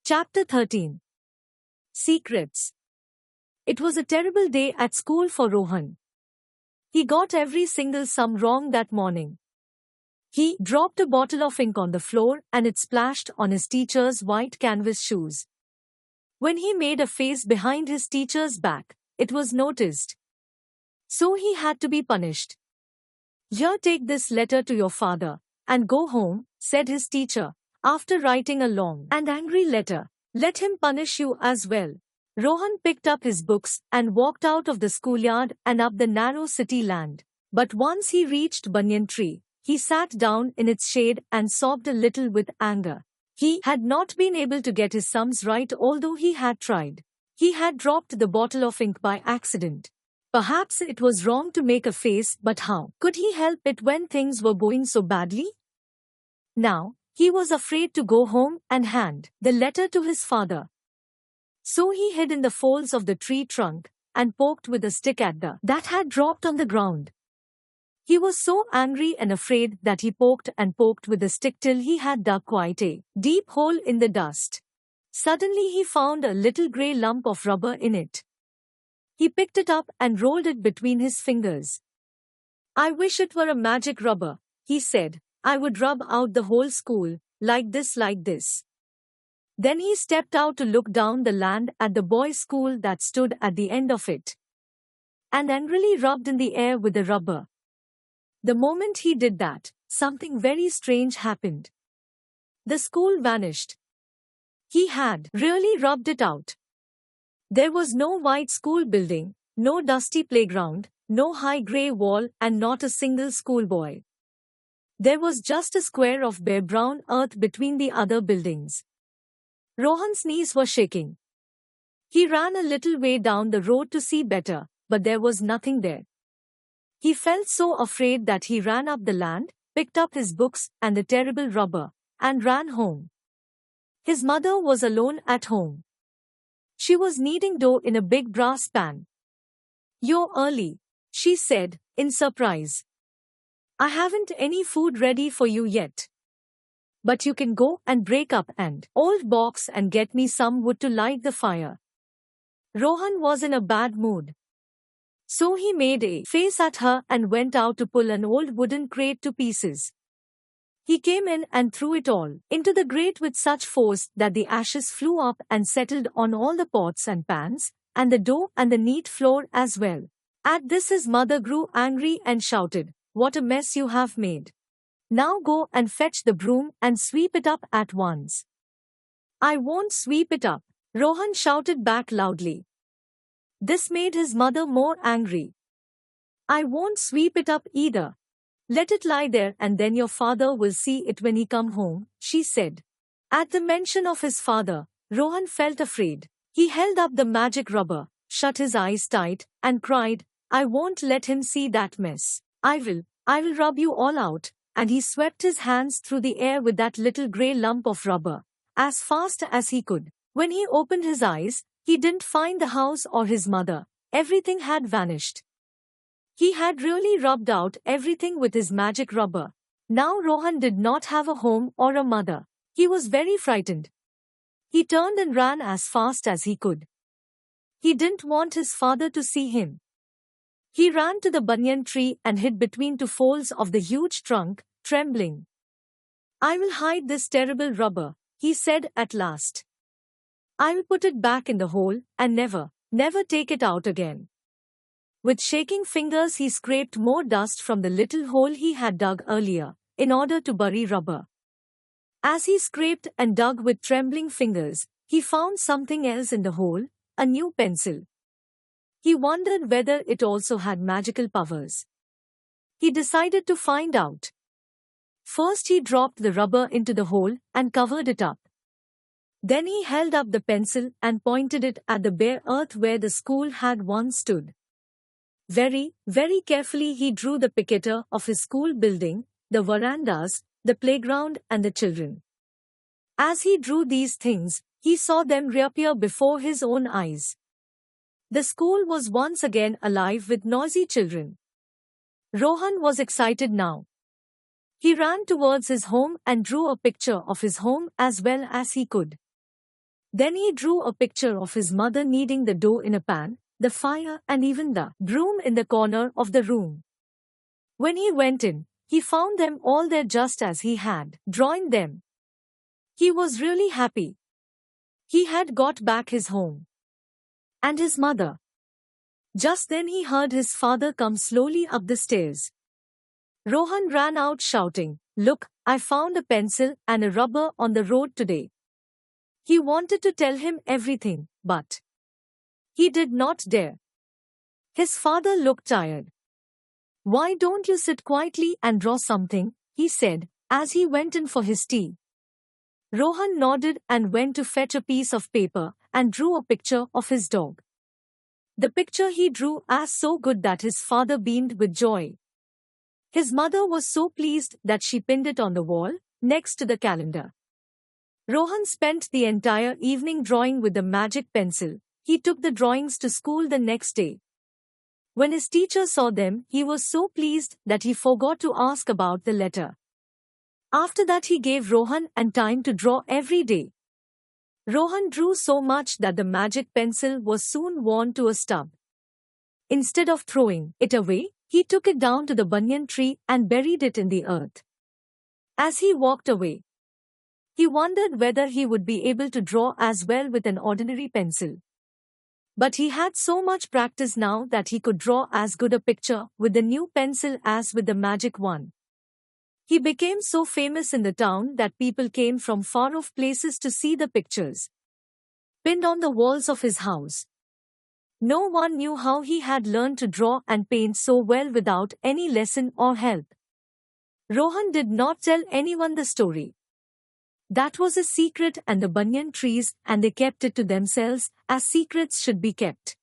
Chapter 13. Secrets. It was a terrible day at school for Rohan. He got every single sum wrong that morning. He dropped a bottle of ink on the floor and it splashed on his teacher's white canvas shoes. When he made a face behind his teacher's back, it was noticed. So he had to be punished. "Here, take this letter to your father and go home," said his teacher, after writing a long and angry letter. "Let him punish you as well." Rohan picked up his books and walked out of the schoolyard and up the narrow city land. But once he reached Banyan Tree, he sat down in its shade and sobbed a little with anger. He had not been able to get his sums right although he had tried. He had dropped the bottle of ink by accident. Perhaps it was wrong to make a face, but how could he help it when things were going so badly? Now, he was afraid to go home and hand the letter to his father. So he hid in the folds of the tree trunk and poked with a stick at the that had dropped on the ground. He was so angry and afraid that he poked and poked with the stick till he had dug quite a deep hole in the dust. Suddenly he found a little grey lump of rubber in it. He picked it up and rolled it between his fingers. "I wish it were a magic rubber," he said. "I would rub out the whole school, like this, like this." Then he stepped out to look down the land at the boys' school that stood at the end of it, and angrily rubbed in the air with the rubber. The moment he did that, something very strange happened. The school vanished. He had really rubbed it out. There was no white school building, no dusty playground, no high grey wall, and not a single schoolboy. There was just a square of bare brown earth between the other buildings. Rohan's knees were shaking. He ran a little way down the road to see better, but there was nothing there. He felt so afraid that he ran up the land, picked up his books and the terrible rubber, and ran home. His mother was alone at home. She was kneading dough in a big brass pan. "You're early," she said, in surprise. "I haven't any food ready for you yet. But you can go and break up an old box and get me some wood to light the fire." Rohan was in a bad mood. So he made a face at her and went out to pull an old wooden crate to pieces. He came in and threw it all into the grate with such force that the ashes flew up and settled on all the pots and pans, and the dough and the neat floor as well. At this his mother grew angry and shouted, "What a mess you have made! Now go and fetch the broom and sweep it up at once." "I won't sweep it up," Rohan shouted back loudly. This made his mother more angry. "I won't sweep it up either. Let it lie there and then your father will see it when he come home," she said. At the mention of his father, Rohan felt afraid. He held up the magic rubber, shut his eyes tight, and cried, "I won't let him see that mess. I will rub you all out." And he swept his hands through the air with that little grey lump of rubber, as fast as he could. When he opened his eyes, he didn't find the house or his mother. Everything had vanished. He had really rubbed out everything with his magic rubber. Now Rohan did not have a home or a mother. He was very frightened. He turned and ran as fast as he could. He didn't want his father to see him. He ran to the banyan tree and hid between two folds of the huge trunk, trembling. "I will hide this terrible rubber," he said at last. "I will put it back in the hole and never take it out again." With shaking fingers he scraped more dust from the little hole he had dug earlier, in order to bury rubber. As he scraped and dug with trembling fingers, he found something else in the hole, a new pencil. He wondered whether it also had magical powers. He decided to find out. First he dropped the rubber into the hole and covered it up. Then he held up the pencil and pointed it at the bare earth where the school had once stood. Very, very carefully he drew the picture of his school building, the verandas, the playground and the children. As he drew these things, he saw them reappear before his own eyes. The school was once again alive with noisy children. Rohan was excited now. He ran towards his home and drew a picture of his home as well as he could. Then he drew a picture of his mother kneading the dough in a pan, the fire, and even the broom in the corner of the room. When he went in, he found them all there just as he had drawn them. He was really happy. He had got back his home. And his mother. Just then he heard his father come slowly up the stairs. Rohan ran out shouting, "Look, I found a pencil and a rubber on the road today." He wanted to tell him everything, but he did not dare. His father looked tired. "Why don't you sit quietly and draw something?" he said, as he went in for his tea. Rohan nodded and went to fetch a piece of paper and drew a picture of his dog. The picture he drew was so good that his father beamed with joy. His mother was so pleased that she pinned it on the wall, next to the calendar. Rohan spent the entire evening drawing with the magic pencil. He took the drawings to school the next day. When his teacher saw them, he was so pleased that he forgot to ask about the letter. After that, he gave Rohan time to draw every day. Rohan drew so much that the magic pencil was soon worn to a stub. Instead of throwing it away, he took it down to the banyan tree and buried it in the earth. As he walked away, he wondered whether he would be able to draw as well with an ordinary pencil. But he had so much practice now that he could draw as good a picture with the new pencil as with the magic one. He became so famous in the town that people came from far-off places to see the pictures pinned on the walls of his house. No one knew how he had learned to draw and paint so well without any lesson or help. Rohan did not tell anyone the story. That was a secret and the banyan trees, and they kept it to themselves, as secrets should be kept.